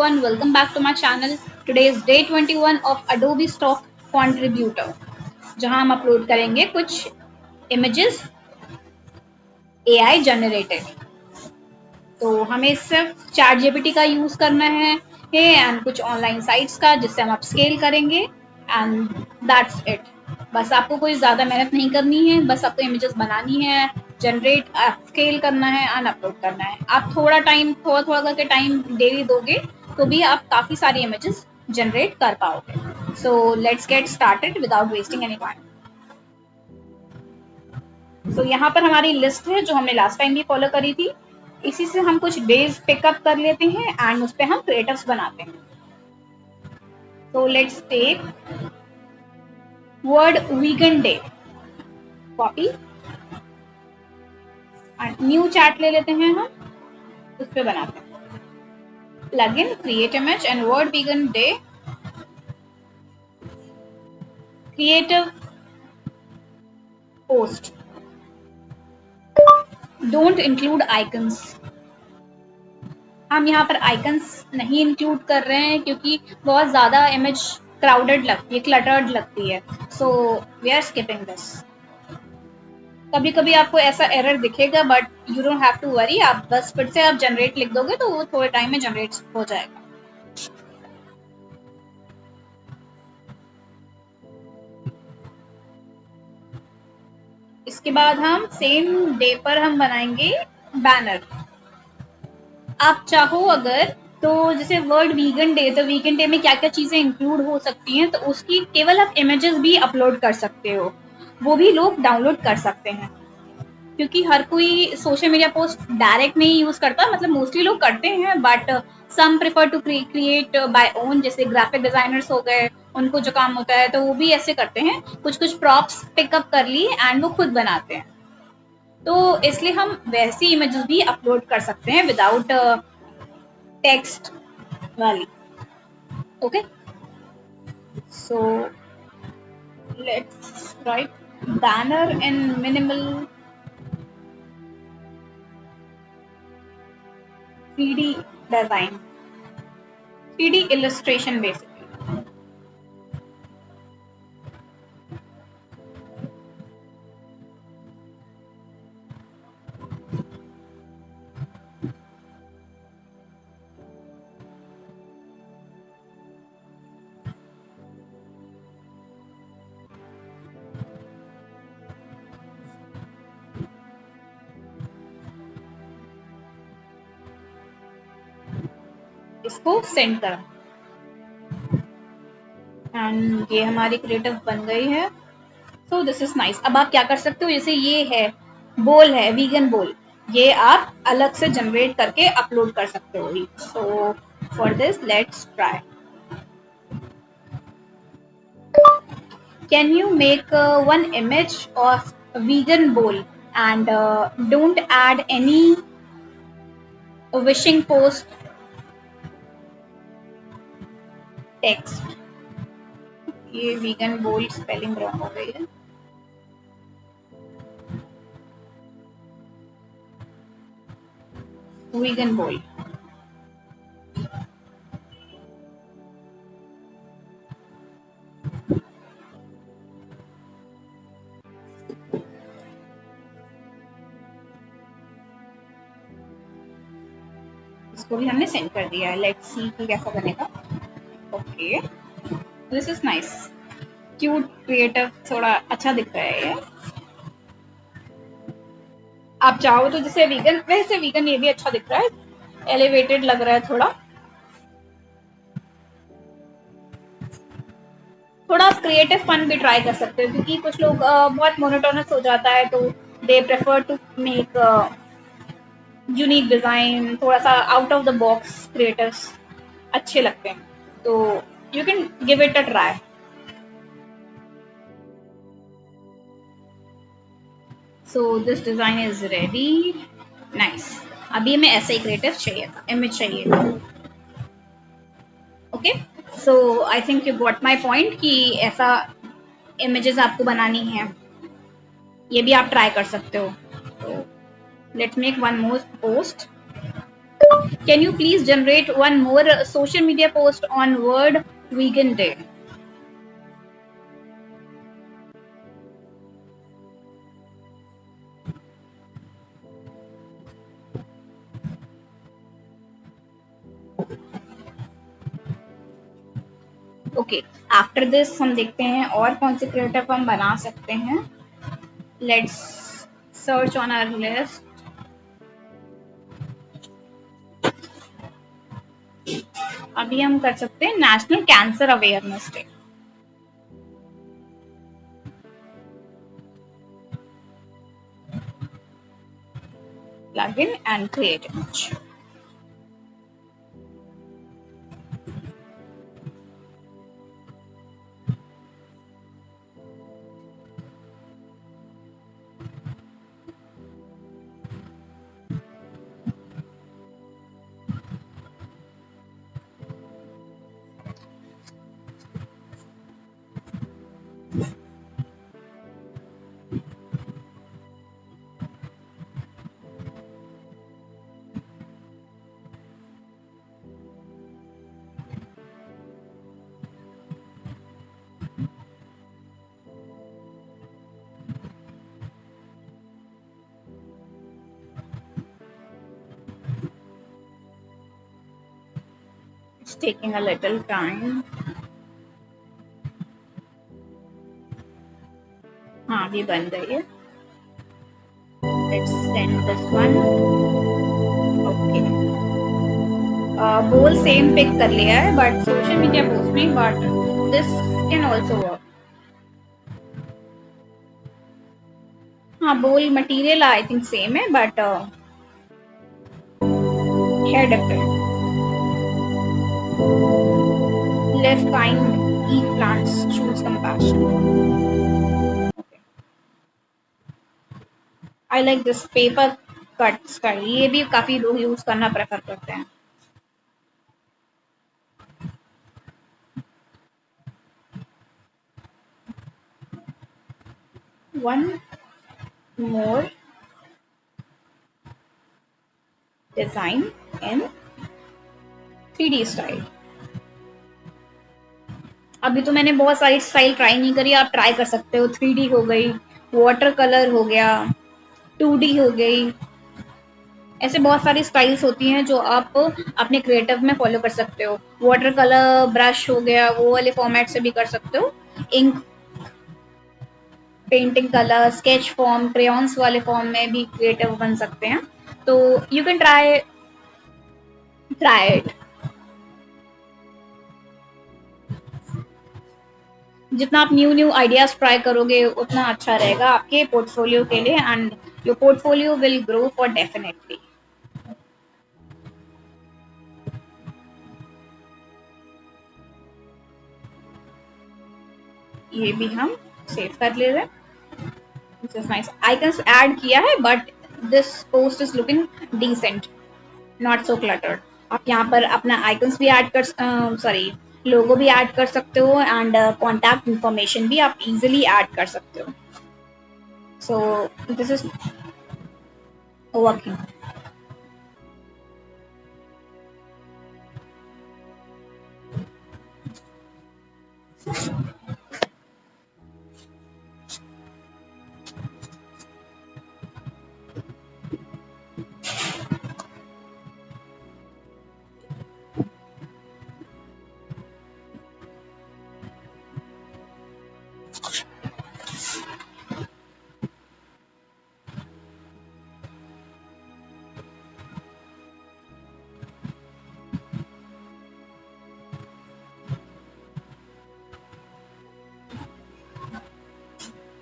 everyone, welcome back to my channel. Today is day 21 of Adobe Stock Contributor, जहां हम upload करेंगे कुछ images AI generated. तो हमें सिर्फ चैट जीपीटी का यूज करना है एंड कुछ ऑनलाइन साइट्स का जिससे हम अपस्केल करेंगे एंड दैट्स इट. बस आपको कोई ज्यादा मेहनत नहीं करनी है, बस आपको इमेजेस बनानी है, जनरेट स्केल करना है एंड अपलोड करना है. आप थोड़ा थोड़ा करके टाइम डेली दोगे तो भी आप काफी सारी इमेजेस जनरेट कर पाओगे. So let's get started without wasting any time. So यहाँ पर हमारी लिस्ट है जो हमने लास्ट टाइम भी फॉलो करी थी. इसी से हम कुछ डेज पिकअप कर लेते हैं एंड उस पर हम क्रिएटिव्स बनाते हैं. तो let's take World Vegan Day, copy and new chat ले लेते हैं, हम उस पर बनाते हैं. Plugin create image and World Vegan Day creative post. Don't include icons. हम यहाँ पर आइकन्स नहीं इंक्लूड कर रहे हैं क्योंकि बहुत ज्यादा इमेज क्राउडेड लगती है, क्लटर्ड लगती है. So we are skipping this. कभी कभी आपको ऐसा एरर दिखेगा but you don't have to worry. आप बस फिर से आप जनरेट लिख दोगे तो वो थोड़े टाइम में जनरेट हो जाएगा. इसके बाद हम सेम डे पर हम बनाएंगे बैनर. आप चाहो अगर तो जैसे वर्ड वीगन डे, तो वीगन डे में क्या क्या चीजें इंक्लूड हो सकती हैं, तो उसकी केवल आप इमेजेस भी अपलोड कर सकते हो, वो भी लोग डाउनलोड कर सकते हैं. क्योंकि हर कोई सोशल मीडिया पोस्ट डायरेक्ट नहीं यूज करता, मतलब मोस्टली लोग करते हैं but some prefer to create by own. जैसे ग्राफिक डिजाइनर्स हो गए, उनको जो काम होता है तो वो भी ऐसे करते हैं, कुछ प्रॉप्स पिकअप कर ली एंड वो खुद बनाते हैं. तो इसलिए हम वैसी इमेजेस भी अपलोड कर सकते हैं विदाउट टेक्स्ट वाली. Okay, so let's write banner in minimal 3D design, 3D illustration basically. इसको सेंड करा एंड ये हमारी क्रिएटिव बन गई है. सो दिस इज नाइस. अब आप क्या कर सकते हो, जैसे ये है बोल है, वीगन बोल, ये आप अलग से जनरेट करके अपलोड कर सकते हो. So for this let's try. Can you make one image of vegan bowl and don't add any wishing post text. ये वीगन बोल स्पेलिंग रॉन्ग हो गई है. वीगन बोल, इसको भी हमने सेंड कर दिया है. लेट्स सी कि कैसा बनेगा. Okay, this is nice, cute, creative, थोड़ा अच्छा दिख रहा है ये. आप चाहो तो जैसे वीगन, वैसे वीगन ये भी अच्छा दिख रहा है, एलिवेटेड लग रहा है थोड़ा. थोड़ा क्रिएटिव फन भी ट्राई कर सकते हो क्योंकि कुछ लोग बहुत मोनोटोनस हो जाता है तो they prefer to make unique design, थोड़ा सा out of the box creatives अच्छे लगते हैं. तो you can give it a try. So this design is ready. Nice. अभी हमें ऐसा ही क्रिएटिव चाहिए था, इमेज चाहिए. Okay, so I think you got my point कि ऐसा इमेजेस आपको बनानी है. ये भी आप ट्राई कर सकते हो. तो let's make one more post. Can you please generate one more social media post on World Vegan Day? Okay, after this हम देखते हैं और कौन से क्रिएटिव हम बना सकते हैं. Let's search on our list. अभी हम कर सकते हैं National Cancer Awareness Day. Plug in and create image. It's taking a little time. हाँ, अभी बन गई है. Let's send this one. Okay. बोल सेम पिक कर लिया है बट सोशल मीडिया पोस्ट में, but this can also work. हाँ, बोल मटेरियल आई थिंक सेम है but here different. Live kind, eat plants, choose compassion. Okay. I like this paper cut style. ये भी काफी लोग यूज करना प्रेफर करते हैं. One more design in 3D style. अभी तो मैंने बहुत सारी स्टाइल ट्राई नहीं करी, आप ट्राई कर सकते हो. 3D हो गई, वाटर कलर हो गया, 2D हो गई. ऐसे बहुत सारी स्टाइल्स होती हैं जो आप अपने क्रिएटिव में फॉलो कर सकते हो. वाटर कलर ब्रश हो गया, वो वाले फॉर्मेट से भी कर सकते हो. Ink painting colour, sketch form, crayons वाले फॉर्म में भी क्रिएटिव बन सकते हैं. तो यू कैन ट्राई इट. जितना आप न्यू आइडियाज ट्राई करोगे उतना अच्छा रहेगा आपके पोर्टफोलियो के लिए, and your portfolio will grow for definitely. ये भी हम सेव कर ले रहे हैं. This is nice. Icons add किया है but this post is looking decent, not so cluttered. आप यहाँ पर अपना आइकन्स भी ऐड कर, सॉरी, लोगो भी ऐड कर सकते हो, एंड कॉन्टैक्ट इंफॉर्मेशन भी आप इजीली ऐड कर सकते हो. सो this is working.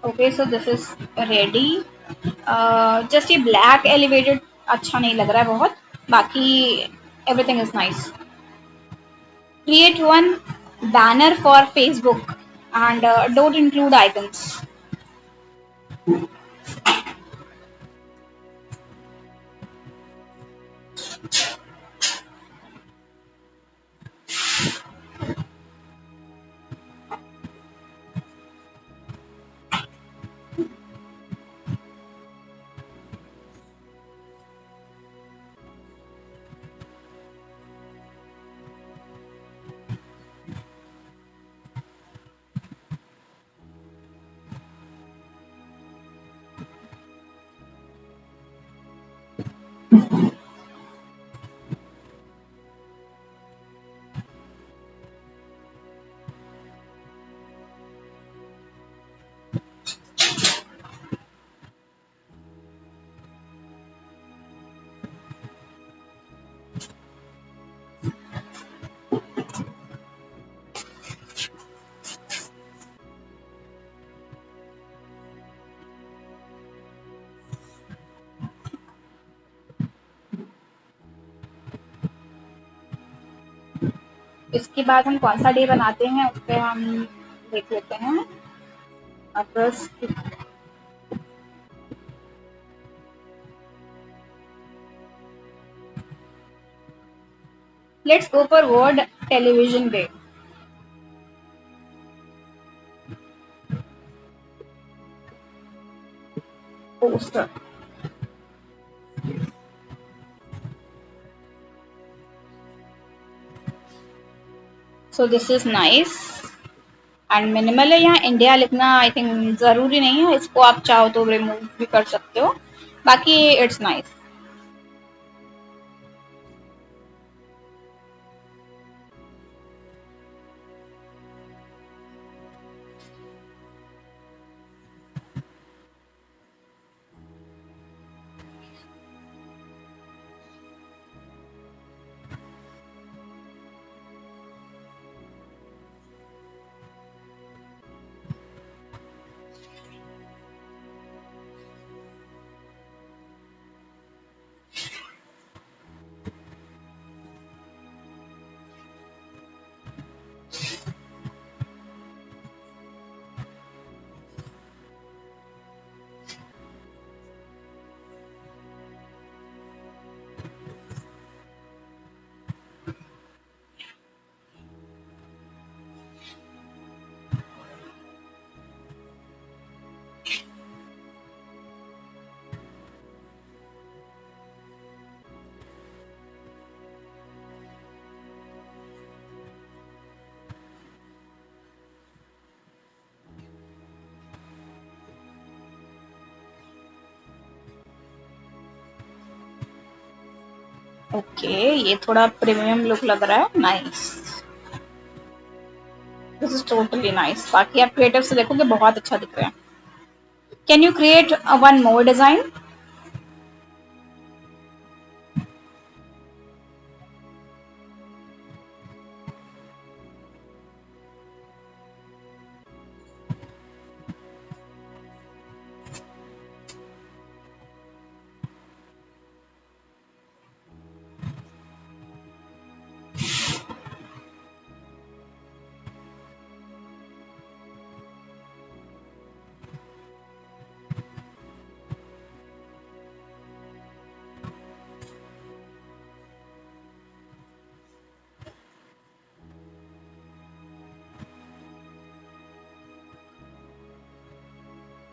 Okay, so this is ready. Just ये ब्लैक एलिवेटेड अच्छा नहीं लग रहा है बहुत, बाकी everything is nice. Create one banner for Facebook and don't include icons. इसके बाद हम कौन सा डे बनाते हैं उस पर हम देख लेते हैं। अगस्त। Let's go for world television day. Poster. So this is nice and minimal है। यहाँ इंडिया लिखना आई थिंक जरूरी नहीं है, इसको आप चाहो तो रिमूव भी कर सकते हो, बाकी इट्स नाइस। ओके, ये थोड़ा प्रीमियम लुक लग रहा है, nice. This is totally nice. बाकी आप क्रिएटिव से देखोगे बहुत अच्छा दिख रहा है। Can you create one more design?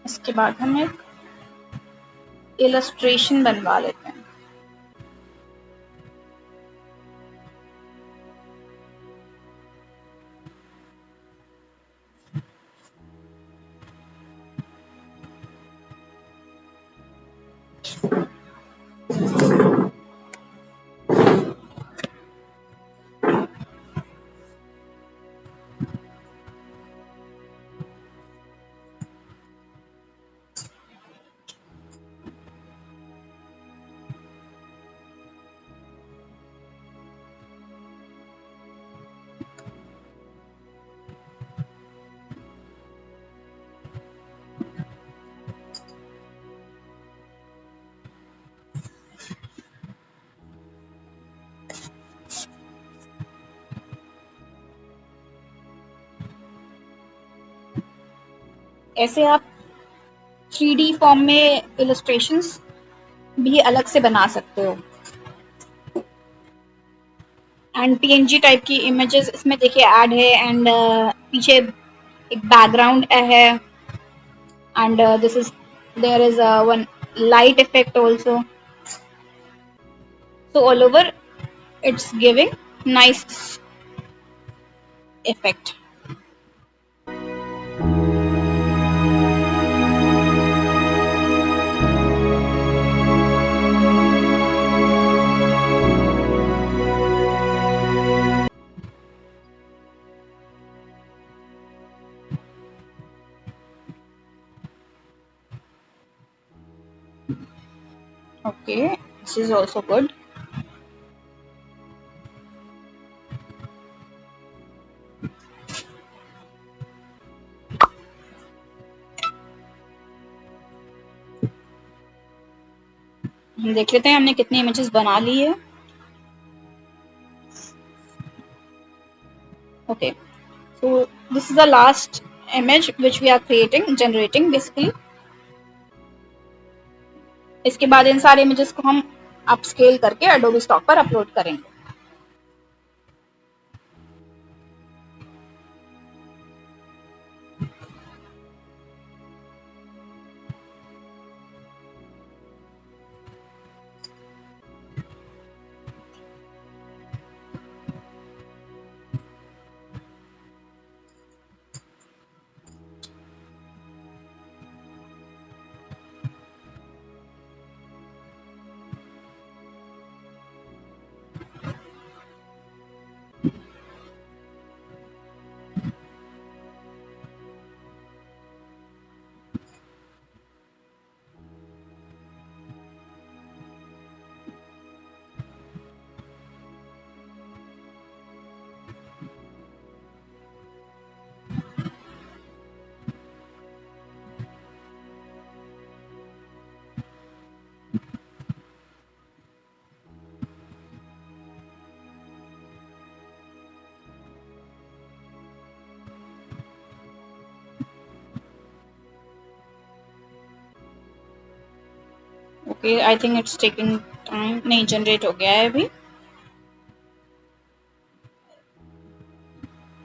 इसके बाद हम एक इलस्ट्रेशन बनवा लेते हैं। ऐसे आप 3D फॉर्म में इलस्ट्रेशंस भी अलग से बना सकते हो। एंड PNG टाइप की इमेजेस इसमें देखिए ऐड है एंड पीछे एक बैकग्राउंड है and this is there is one light effect also, so all over it's giving nice effect. Okay, this is also good. हम देख लेते हैं हमने कितनी इमेजेस बना ली है. Okay, so this is the last image which we are generating basically. इसके बाद इन सारे इमेजेस को हम अपस्केल करके एडोबी स्टॉक पर अपलोड करेंगे. Okay, I think it's taking time. नहीं, जनरेट हो गया है अभी.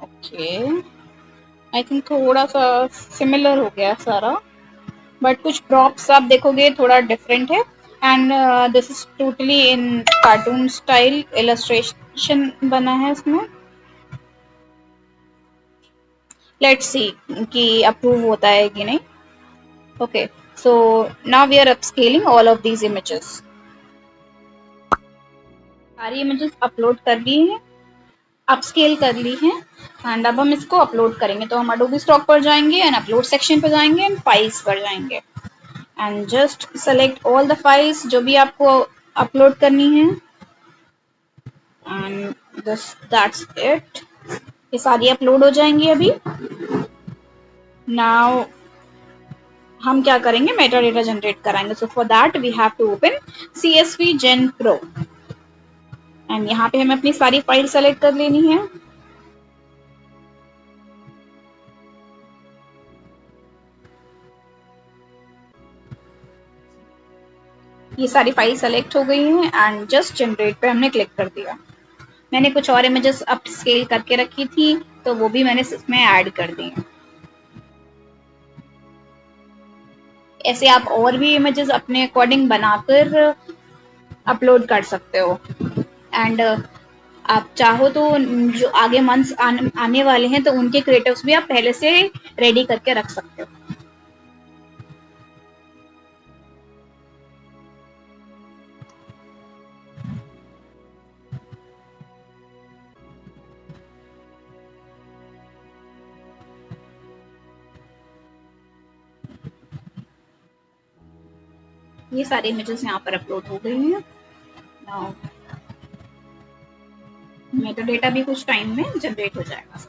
ओके, आई थिंक थोड़ा सा सिमिलर हो गया सारा, बट कुछ प्रॉप्स आप देखोगे थोड़ा डिफरेंट है. And this is totally in cartoon style illustration बना है इसमें. लेट्स सी कि अप्रूव होता है कि नहीं. Okay, so now we are upscaling all of these images. सारी इमेजेस अपलोड कर ली हैं, अपस्केल कर ली हैं, एंड अब हम इसको अपलोड करेंगे. तो हम अडोबी स्टॉक पर जाएंगे एंड अपलोड सेक्शन पर जाएंगे एंड फाइल्स पर जाएंगे and just select all the files जो भी आपको अपलोड करनी है. And that's it. ये सारी अपलोड हो जाएंगी अभी. नाउ हम क्या करेंगे, मेटा डेटा जनरेट कराएंगे. So for that we have to open CSV Gen Pro and यहाँ पे हमें अपनी सारी फाइल सेलेक्ट कर लेनी है. ये सारी फाइल सेलेक्ट हो गई हैं एंड जस्ट जनरेट पे हमने क्लिक कर दिया. मैंने कुछ और इमेजेस अप स्केल करके रखी थी तो वो भी मैंने इसमें ऐड कर दी हैं. ऐसे आप और भी इमेजेस अपने अकॉर्डिंग बनाकर अपलोड कर सकते हो. एंड आप चाहो तो जो आगे मंथ्स आने वाले हैं तो उनके क्रिएटिव्स भी आप पहले से रेडी करके रख सकते हो. ये सारी इमेजेस यहाँ पर अपलोड हो गई हैं. नाउ मेटा डेटा भी कुछ टाइम में जनरेट हो जाएगा.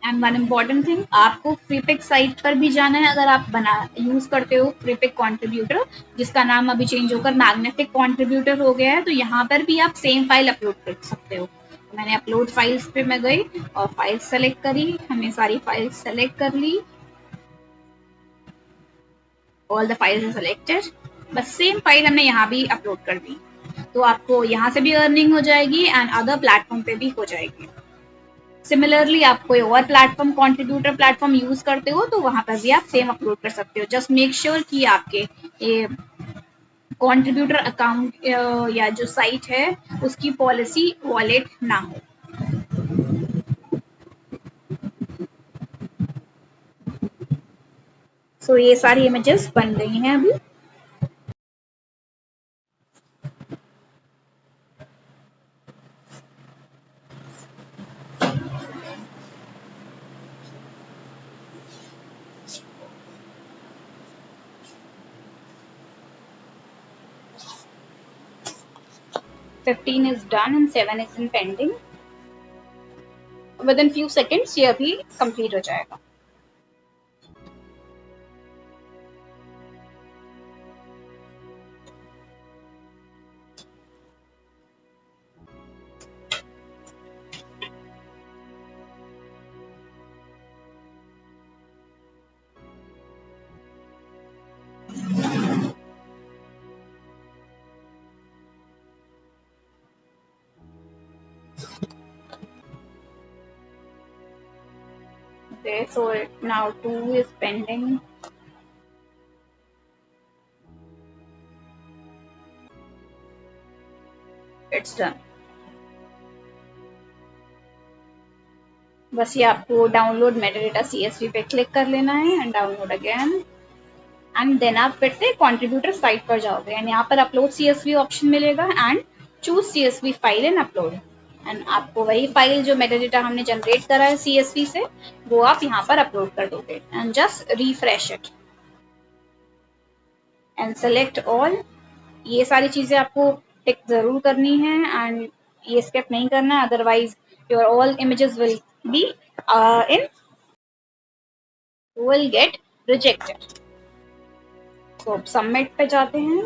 एंड वन इम्पॉर्टेंट थिंग, आपको फ्रीपिक साइट पर भी जाना है. अगर आप यूज करते हो फ्रीपिक कॉन्ट्रीब्यूटर, जिसका नाम अभी चेंज होकर मैग्नेटिक कॉन्ट्रीब्यूटर हो गया है, तो यहाँ पर भी आप सेम फाइल अपलोड कर सकते हो. मैंने अपलोड फाइल्स पे मैं गई और फाइल सेलेक्ट करी. हमने सारी फाइल सेलेक्ट कर ली. All the files are selected. बस सेम फाइल हमने यहाँ भी अपलोड कर दी. तो आपको यहाँ से भी अर्निंग हो जाएगी एंड अदर प्लेटफॉर्म पे भी हो जाएगी. सिमिलरली आप कोई और प्लेटफॉर्म, कंट्रीब्यूटर प्लेटफॉर्म यूज करते हो तो वहां पर भी आप सेम अपलोड कर सकते हो. जस्ट मेक श्योर कि आपके ये कंट्रीब्यूटर अकाउंट या जो साइट है उसकी पॉलिसी वॉलेट ना हो. सो ये सारी इमेजेस बन गई हैं अभी. 15 is done and 7 is in pending. Within few seconds ये अभी complete हो जाएगा. Okay, so now 2 is pending. It's done. बस ये आपको डाउनलोड मेटाडेटा CSV पे क्लिक कर लेना है and download again and then आप फिर से कंट्रीब्यूटर साइट पर जाओगे एंड यहाँ पर अपलोड CSV ऑप्शन मिलेगा and choose CSV file and upload and आपको वही फाइल जो मेटाडेटा हमने जनरेट करा है CSV से वो आप यहाँ पर अपलोड कर दोगे and just refresh it and select all. ये सारी चीजें आपको टिक जरूर करनी है एंड ये स्किप नहीं करना है, otherwise your all images will be in will get rejected. तो सबमिट पे जाते हैं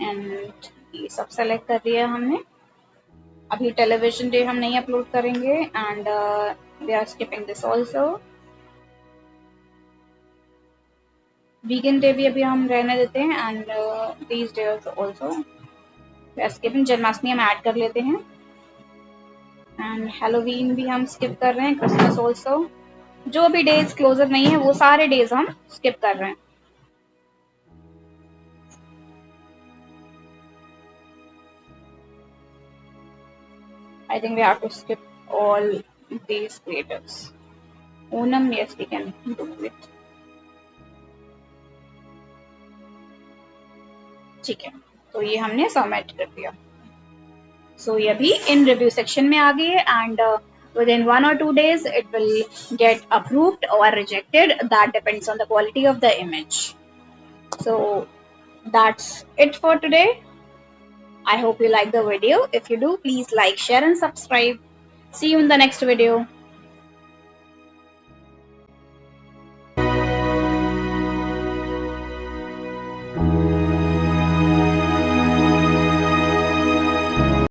एंड ये सब सेलेक्ट कर दिया हमने. अभी टेलीविजन डे हम नहीं अपलोड करेंगे and we are skipping this also. Vegan day भी अभी हम रहने देते हैं and these days also we are skipping. Janmashtami हम ऐड कर लेते हैं एंड हैलोवीन भी हम स्किप कर रहे हैं. Christmas also. जो भी डेज क्लोजर नहीं है वो सारे डेज हम स्किप कर रहे हैं. I think we have to skip all these creatives. Onam, yes, we can do it. ठीक है, तो ये हमने सबमिट कर दिया. सो ये अभी इन रिव्यू सेक्शन में आ गई है and within 1 or 2 days it will get approved or rejected. That depends on the quality of the image. So that's it for today. I hope you like the video. If you do, please like, share and subscribe. See you in the next video.